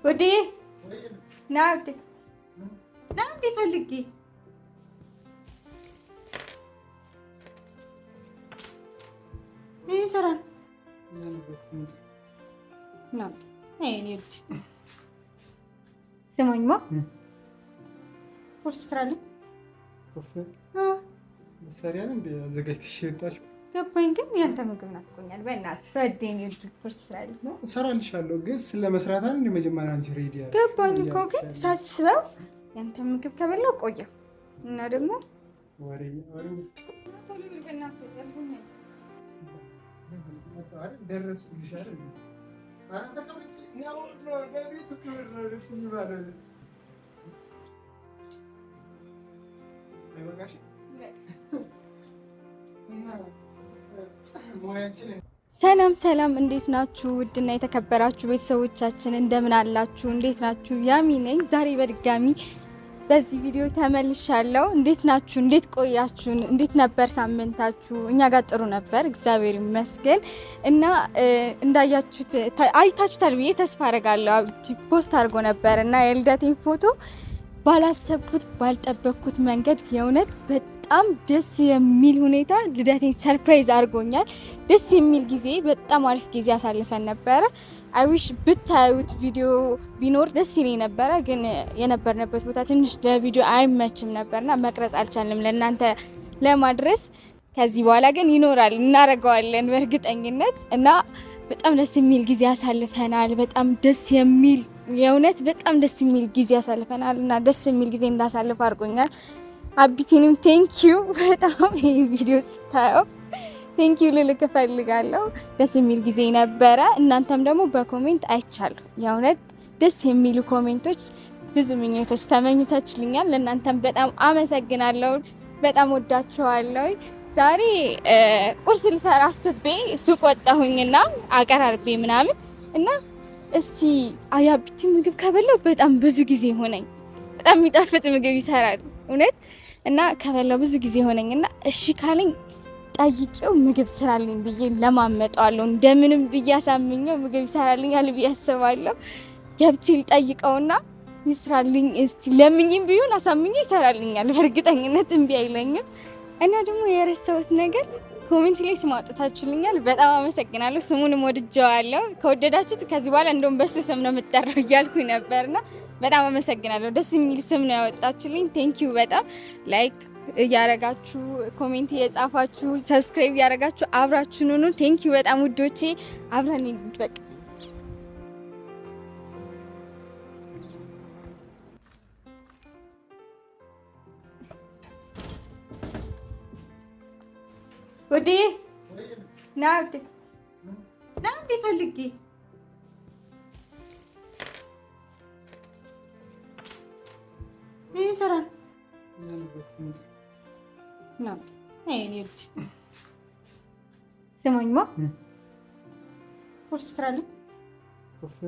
ወዴ ናውድ ናውድ ፈልጊ ምን ይሰራል? ናውድ አይኔት ስማኝማ ቁርስ ስራልኝ። ቁርስ ሰሪያን እንደ አዘጋጅተሽ የወጣሽው ገባኝ። ግን ያንተ ምግብ ናፍቆኛል። በእናትህ ሰዴን ይልድ ቁርስ ስራልኝ ነው። እሰራልሻለሁ ግን ስለመስራት አይደል እንደ መጀመሪያ አንቺ ሬዲ ያለ ገባኝ እኮ ግን ሳስበው ያንተ ምግብ ከበላው ቆየው እና ደግሞ ወሬ ቶሎ በእናትህ ያልኩኛል ደረስኩልሽ አይደል? አንተ ተቀመጪ ነው በቤቱ ክብር ነው ልትይባለል አይበቃሽ ሰላም ሰላም፣ እንዴት ናችሁ? ውድና የተከበራችሁ ቤተሰቦቻችን እንደምን አላችሁ? እንዴት ናችሁ? ያሚ ነኝ። ዛሬ በድጋሚ በዚህ ቪዲዮ ተመልሻለሁ። እንዴት ናችሁ? እንዴት ቆያችሁን? እንዴት ነበር ሳምንታችሁ? እኛ ጋር ጥሩ ነበር፣ እግዚአብሔር ይመስገን። እና እንዳያችሁት አይታችሁታል ብዬ ተስፋ አደርጋለሁ። ፖስት አድርጎ ነበር እና የልደቴን ፎቶ ባላሰብኩት ባልጠበቅኩት መንገድ የእውነት በጣም ደስ የሚል ሁኔታ ልደቴን ሰርፕራይዝ አድርጎኛል። ደስ የሚል ጊዜ፣ በጣም አሪፍ ጊዜ አሳልፈን ነበረ። አይዊሽ ብታዩት ቪዲዮ ቢኖር ደስ ይለኝ ነበረ፣ ግን የነበርንበት ቦታ ትንሽ ለቪዲዮ አይመችም ነበርና መቅረጽ አልቻልንም ለእናንተ ለማድረስ። ከዚህ በኋላ ግን ይኖራል፣ እናደርገዋለን በእርግጠኝነት እና በጣም ደስ የሚል ጊዜ አሳልፈናል። በጣም ደስ የሚል የእውነት በጣም ደስ የሚል ጊዜ አሳልፈናል እና ደስ የሚል ጊዜ እንዳሳልፍ አድርጎኛል። አቢቲንም ቴንኪዩ በጣም ይሄ ቪዲዮ ስታየው ቴንኪዩ ልልክ እፈልጋለሁ። ደስ የሚል ጊዜ ነበረ። እናንተም ደግሞ በኮሜንት አይቻለሁ የእውነት ደስ የሚሉ ኮሜንቶች፣ ብዙ ምኞቶች ተመኝታችሁልኛል። ለእናንተም በጣም አመሰግናለሁ። በጣም ወዳችኋለሁ። ዛሬ ቁርስ ልሰራ አስቤ ሱቅ ወጣሁኝና አቀራርቤ ምናምን እና እስቲ አያቢቲ ምግብ ከበላው በጣም ብዙ ጊዜ ሆነኝ። በጣም የሚጣፍጥ ምግብ ይሰራል እውነት እና ከበላው ብዙ ጊዜ ሆነኝና እሺ ካለኝ ጠይቄው ምግብ ስራልኝ ብዬ ለማመጣዋለሁ። እንደምንም ብዬ አሳምኘው ምግብ ይሰራልኛል ብዬ አስባለሁ። ገብቼ ልጠይቀውና ይስራልኝ እስቲ ለምኝም ቢሆን አሳምኘው ይሰራልኛል። በእርግጠኝነት እምቢ አይለኝም። እና ደግሞ የረሳሁት ነገር ኮሜንት ላይ ስም አውጥታችሁልኛል። በጣም አመሰግናለሁ። ስሙንም ወድጀዋለሁ። ከወደዳችሁት ከዚህ በኋላ እንደውም በሱ ስም ነው የምጠራው እያልኩኝ ነበርና በጣም አመሰግናለሁ። ደስ የሚል ስም ነው ያወጣችሁልኝ። ቴንኪዩ በጣም ላይክ እያረጋችሁ ኮሜንት እየጻፋችሁ ሰብስክራይብ እያረጋችሁ አብራችሁን ሁኑ። ቴንኪዩ በጣም ውዶቼ። አብረን እንድበቅ ወዴ ናውድ ናውድ ፈልጊ ምን ይሰራል? ናውድ አይኔት ስማኝማ ቁርስ ስራልኝ። ቁርስ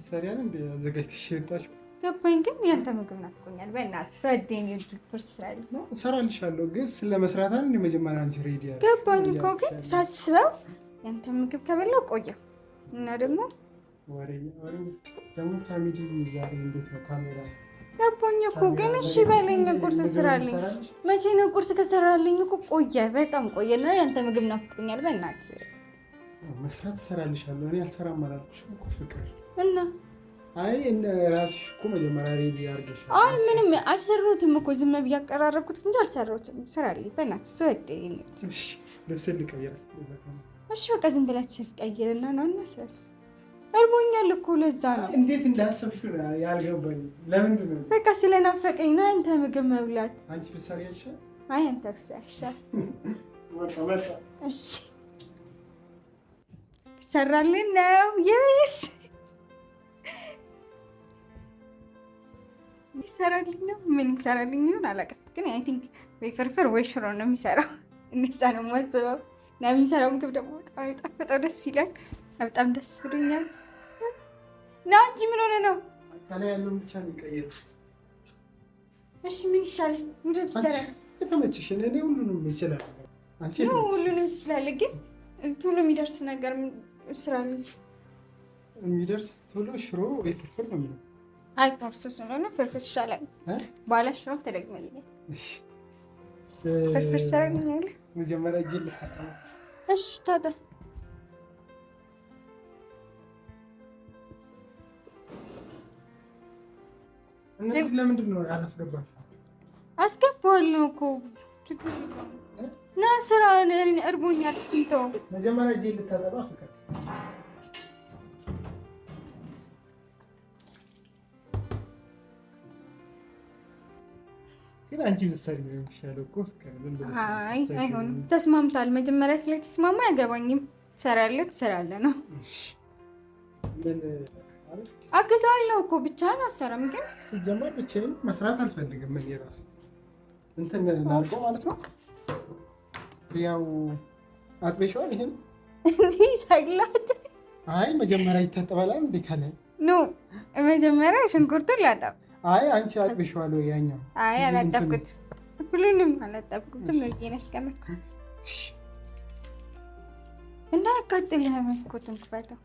ሰሪያን እንደ አዘጋጅተሽ የወጣሽው ገባኝ። ግን ያንተ ምግብ ናፍቆኛል። በእናትህ ሰዴን ይልድ ቁርስ ስራልኝ ነው። እሰራልሻለሁ ግን ስለመስራት አይደል እንደ መጀመሪያ አንቺ ሬዲ ያለ ገባኝ እኮ ግን ሳስበው ያንተ ምግብ ከበላው ቆየው እና ደግሞ ወሬ ደግሞ ፋሚሊ ዛሬ እንዴት ነው ካሜራ ገባኝ እኮ ግን እሺ በለኝ ቁርስ ስራልኝ። መቼ ነው ቁርስ ከሰራልኝ እኮ ቆየ፣ በጣም ቆየና ያንተ ምግብ ናፍቆኛል። በእናትህ መስራት እሰራልሻለሁ። እኔ አልሰራም አላልኩሽም እኮ ፍቅር እና አይ እነ ራስሽ እኮ መጀመሪያ ሬዲ አድርገሽ። አይ ምንም አልሰራሁትም እኮ ዝም ብዬ አቀራረብኩት እንጂ አልሰራሁትም። ስራልኝ በእናትህ ስወደኝ። እሺ ልብስ ልቀይር። እሺ በቃ ዝም ብላ ቲሸርት ቀይርና ና ስራልኝ። እርቦኛል እኮ ለዛ ነው። እንዴት እንዳሰብሽ ያልገባኝ ለምንድን ነው? በቃ ስለናፈቀኝ ነው አንተ ምግብ መብላት። አንቺ ብትሰሪ አይሻል? አይ አንተ ብትሰሪ አይሻል? ወጣ እሺ ይሰራልኝ ነው የስ ይሰራልኝ ነው። ምን ይሰራልኝ ይሆን አላውቅም፣ ግን አይ ቲንክ ወይ ፍርፍር ወይ ሽሮ ነው የሚሰራው። እነዛ ነው የማስበው። እና የሚሰራው ምግብ ደግሞ በጣም የጣፈጠው ደስ ይላል። በጣም ደስ ብሎኛል። ና እንጂ ምን ሆነ ነው? ከላይ ያለውን ብቻ ነው ቀየር። እሺ ምን ይሻላል? ምንድን ብትሰራ የተመቸሽን? እኔ ሁሉንም ይችላል። አንቺ ሁሉንም ትችላለህ፣ ግን ቶሎ የሚደርስ ነገር ስራልኝ። የሚደርስ ቶሎ ሽሮ ወይ ፍርፍር ነው የሚለው። አይ ቁርስ ስለሆነ ፍርፍር ይሻላል። ባለ ሽሮ ተደግመልኝ። ፍርፍር ሰራልኝ። መጀመሪያ እጅ ልታጠብ። እሺ ታጠብ። እነዚህ ለምንድን ነው ያላስገባሽ? አስገባዋለሁ እኮ ና ስራ እርቦኛል። እንተው መጀመሪያ እጅ ልታጠባ ፍቅር። ግን አንቺ ልትሰሪ ነው የሚሻለው እኮ ፍቅር። አይ አይሆንም፣ ተስማምታል። መጀመሪያ ስለተስማማ አያገባኝም። ትሰራለህ ትሰራለህ ነው። አግዛለሁ እኮ ብቻህን አሰራም። ግን ሲጀመር ብቻዬን መስራት አልፈልግም። ምን የራስ እንትን ላድርገው ማለት ነው። ያው አጥቤሻል። ይሄን እንዲህ ሰግላት። አይ መጀመሪያ ይታጠባል እንዴ? ካለ ኖ መጀመሪያ ሽንኩርቱን ላጠብ። አይ አንቺ አጥቤሻል ወይ? ያኛው አይ አላጠብኩት፣ ሁሉንም አላጠብኩትም። ነው ያስቀመጥኩት እና አቃጥልህ መስኮቱን ክፈተው።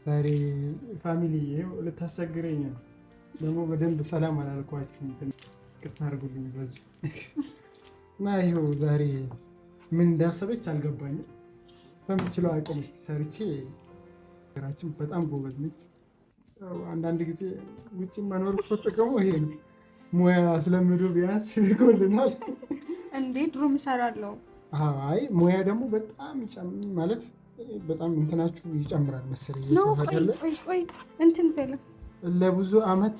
ዛሬ ፋሚሊ ልታስቸግረኝ ነው። ደግሞ በደንብ ሰላም አላልኳችሁም። ቅርታ አድርጉልኝ በዚህ እና ይኸው ዛሬ ምን እንዳሰበች አልገባኝም። በምችለው አቅም እስኪ ሰርቼ ሀገራችን በጣም ጎበዝ ነች። አንዳንድ ጊዜ ውጭ መኖር እኮ ጥቅሙ ይሄ ነው። ሙያ አስለምዶ ቢያንስ ይልኮልናል። እንዴ ድሮም እሰራለሁ። አይ ሙያ ደግሞ በጣም ማለት በጣም እንትናችሁ ይጨምራል መሰለኝ። ቆይ እንትን በለ ለብዙ አመት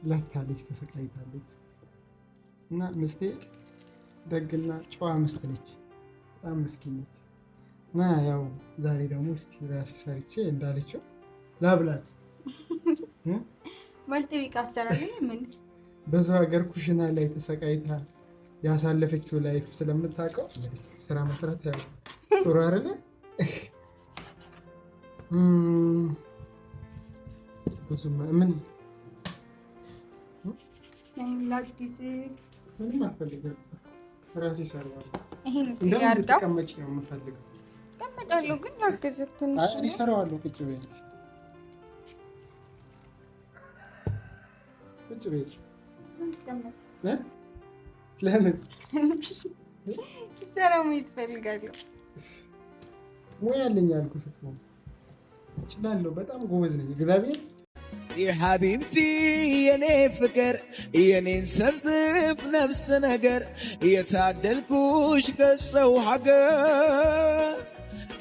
ለፍታለች ተሰቃይታለች። እና ምስቴ ደግና ጨዋ ምስት ነች፣ በጣም ምስኪን ነች። እና ያው ዛሬ ደግሞ እስቲ ራሴ ሰርቼ እንዳለችው ላብላት። መልጥ ቢቃ አሰራለኝ። ምን በዛው ሀገር ኩሽና ላይ ተሰቃይታ ያሳለፈችው ላይፍ ስለምታውቀው ስራ መስራት ያው ጥሩ አይደለ? ብዙ ምን ምንም አልፈልግም። ራሴ እሰራዋለሁ። ይሄን ተቀመጭ ነው የምፈልገው። እቀመጣለሁ ግን ላግዝህ ትንሽ። እኔ እሰራዋለሁ። ቁጭ በይ ቁጭ በይ። ለምን ሰራው ትፈልጋለሁ? ሙያ አለኝ አልኩሽ እኮ እችላለሁ። በጣም ጎበዝ ነኝ። እግዚአብሔር የሀቢብቲ የኔ ፍቅር የኔን ሰብስብ ነፍስ ነገር የታደልኩሽ ከሰው ሀገር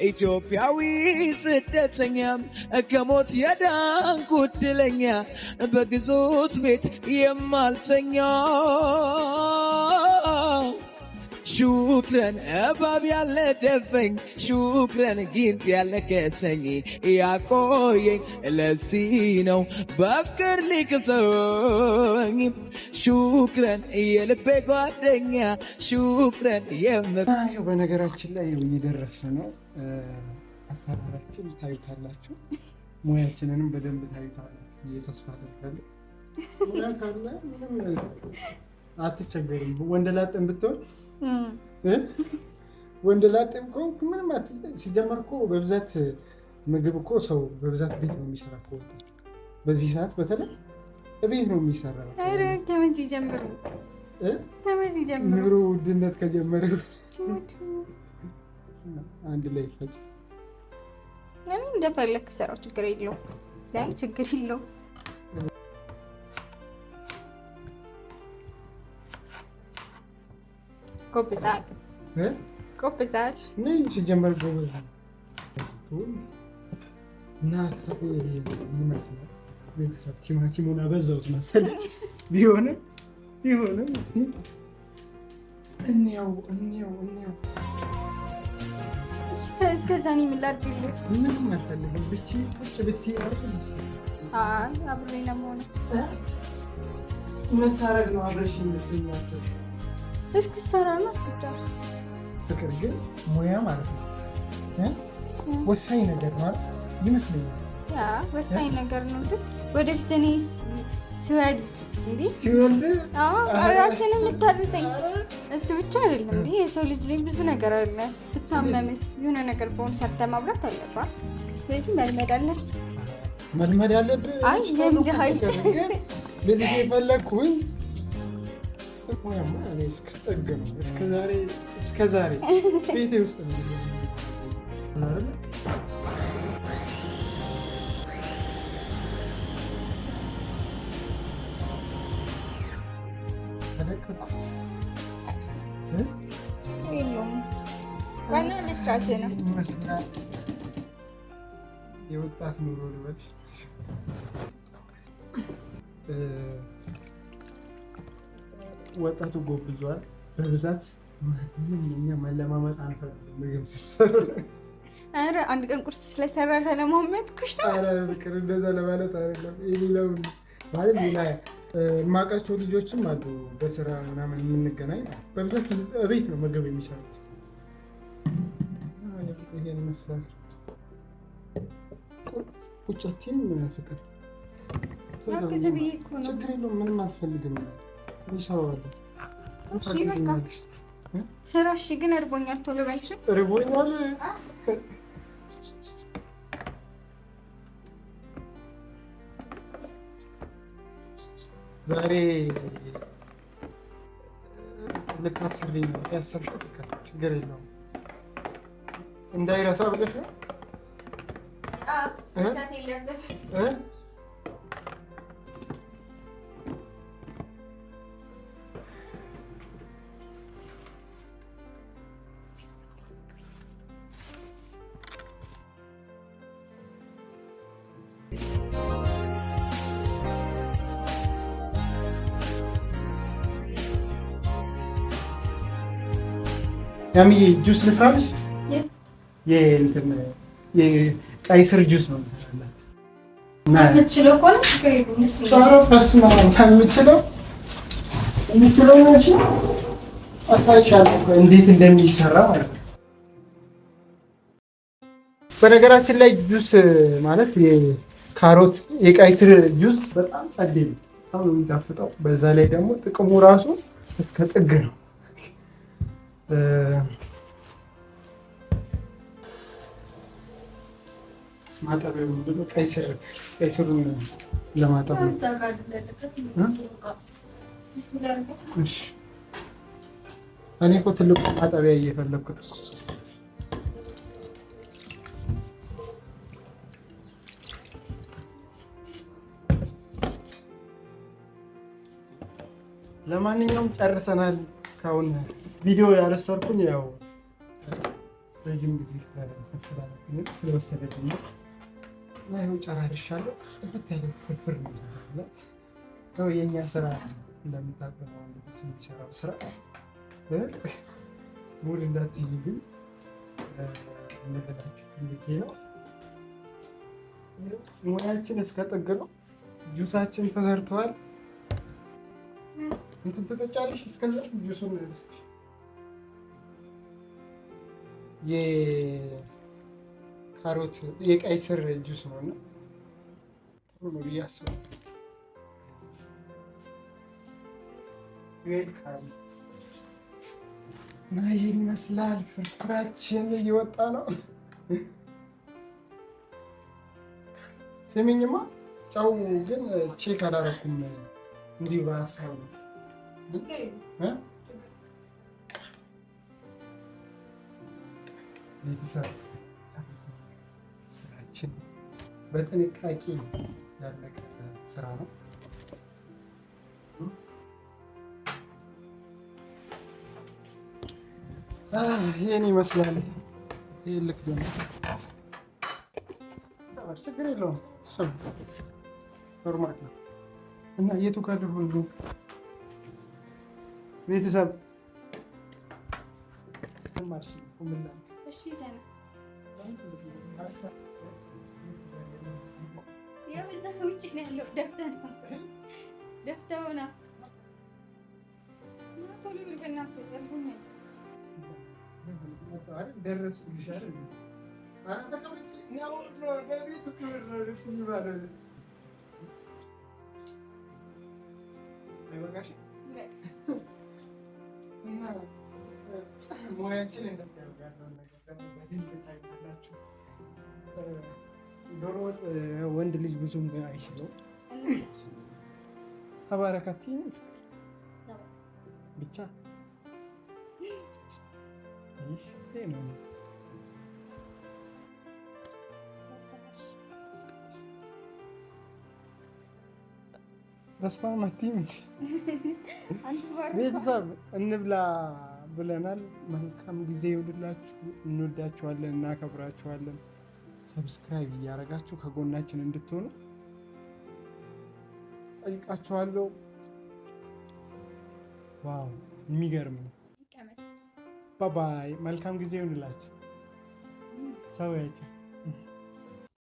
ኢትዮጵያዊ ስደተኛም ከሞት የዳንኩ ዕድለኛ በግዞት ቤት የማልተኛ ሹክረን እባብ ያለ ደፈኝ ሹክረን ጊንጥ ያለ ከሰኝ ያቆየኝ ለዚህ ነው በፍቅር ሊክሰኝ ሹክረን የልቤ ጓደኛ ሹክረን በነገራችን ላይ እየደረስን ነው። አሰራራችን ታዩታላችሁ፣ ሙያችንንም በደንብ ታዩታላችሁ። ተስፋ አደርጋለሁ። ሙያ ካለ ምንም አትቸገርም። ወንደላጤም ብትሆን ወንደላጤም እኮ ምንም ሲጀመር እኮ በብዛት ምግብ እኮ ሰው በብዛት ቤት ነው የሚሰራ እኮ። በዚህ ሰዓት በተለይ ቤት ነው የሚሰራው። ኧረ ከመቼ ጀምሮ ኑሮ ውድነት ከጀመረ አንድ ላይ ይፈጭ። ለምን እንደፈለክ ሰራው፣ ችግር የለውም። ለምን ችግር የለውም። ጎብዛል ጎብዛል ነኝ ሲጀመር ጎበዝ እና ሰብ ይመስላል። ቤተሰብ ቲማቲሙን አበዛሁት መሰለኝ። ቢሆንም እስቲ እንየው። እስከዛ እኔ ምን ላድርግልህ? ምንም አልፈልግም። ብቻ ቁጭ ብትይ እራሱ ደስ አይ አብሬ ለመሆን መሳረግ ነው አብረሽ የምትኛሰሽ። እስክትሰራና እስክትጨርስ ፍቅር ግን ሙያ ማለት ነው ወሳኝ ነገር ማለት ይመስለኛል። ያ ወሳኝ ነገር ነው እንዴ ወደፊት እኔ ስወልድ እንዴ ሲወልድ ራስን የምታርሰኝ እሱ ብቻ አይደለም እንዴ የሰው ልጅ ላይ ብዙ ነገር አለ ብታመምስ የሆነ ነገር በሆነ ሰርተ ማብራት አለባት ስለዚህ መልመድ አለብህ አይ ለምደሃል ልጅ የፈለኩኝ ወይማ እኔ እስከጠግ ነው እስከ ዛሬ ቤቴ ውስጥ ነው አይደል ዋና መስራት ነው የወጣት ኑሮ ልበል ወጣቱ ጎብዟል በብዛት እኛ መለማመጥ አንፈልግም ምግብ ሲሰራ ኧረ አንድ ቀን ቁርስ ስለሰራ ስለማመጥኩሽ ነው ኧረ ፍቅር እንደዛ ለማለት አይደለም የሌላው ማለት ሌላ የማውቃቸው ልጆችም አሉ በስራ ምናምን የምንገናኝ በብዛት እቤት ነው ምግብ የሚሰሩት ይሄን ይመስላል ቁጭቴም ፍቅር ችግር የለውም ምንም አልፈልግም ይሰራዋለሁ ስራ እሺ ግን እርቦኛል ቶሎ በልሽ እርቦኛል ዛሬ ልታስብልኝ ነው ያሰብሽው ፍቅር ችግር የለውም እንዳይረሳ ብለሽ ነው መርሳት የለብህም ያሚ ጁስ ልስራልሽ የቀይ ስር ጁስ ነው የምትችለው ከሆነ ችግር የምችለው አሳይሻለሁ እንዴት እንደሚሰራ ማለት ነው። በነገራችን ላይ ጁስ ማለት የካሮት የቀይ ስር ጁስ በጣም ጸዴ ነው፣ በጣም የሚጣፍጠው። በዛ ላይ ደግሞ ጥቅሙ ራሱ እስከ ጥግ ነው። ማጠቢያው ምንድን ነው? ቀይ ስሩን ለማጠብ ነው። እሺ እኔ እኮ ትልቁ ማጠቢያ እየፈለኩት ነው። ለማንኛውም ጨርሰናል። ካሁን ቪዲዮ ያልሰርኩኝ ያው ረጅም ጊዜ ስለወሰደብኝ እና ይኸው ጨራርሻለሁ። ጽድት ያለ ፍርፍር ነው ያለው። የእኛ ስራ እንደምታውቀው ወንዶች የሚሰራው ስራ ሙሉ እንዳትይኝ ግን እንደላችሁ ልኬ ነው። ሙያችን እስከ ጥግ ነው። ጁሳችን ተሰርተዋል። እንትን ትጠጫለሽ እስከዛ ጁሱን ልስጥሽ። የካሮት የቀይ ስር ጁስ ነው እና ጥሩ ነው ብዬ አስባለሁ። እና ይሄን ይመስላል ፍርፍራችን እየወጣ ነው። ስሚኝማ ጨው ግን ቼክ አላረኩም እንዲሁ በሀሳብ ነው። ቤተሰብ ስራችን በጥንቃቄ ያለቀ ስራ ነው። ይህን ይመስላል። ይህ ልክ ደግሞ ችግር የለውም ሰው ኖርማል ነው እና የቱ ጋር ልሆን ነው ቤተሰብ ደረስኩልሽ አይደል? ሙያችን እንደሚያደርጋለን ነገር ደግሞ በደንብ ታይታላችሁ። ዶሮ ወጥ ወንድ ልጅ ብዙም አይችለው። ተባረካቲ ፍቅር ብቻ ይህ ነው። በስመ አብ አትይም። ቤተሰብ እንብላ ብለናል። መልካም ጊዜ ይሁንላችሁ። እንወዳችኋለን፣ እናከብራችኋለን። ሰብስክራይብ እያደረጋችሁ ከጎናችን እንድትሆኑ ጠይቃችኋለሁ። ዋው የሚገርም ነው። ባባይ መልካም ጊዜ ይሁንላችሁ። ቻው ያቸው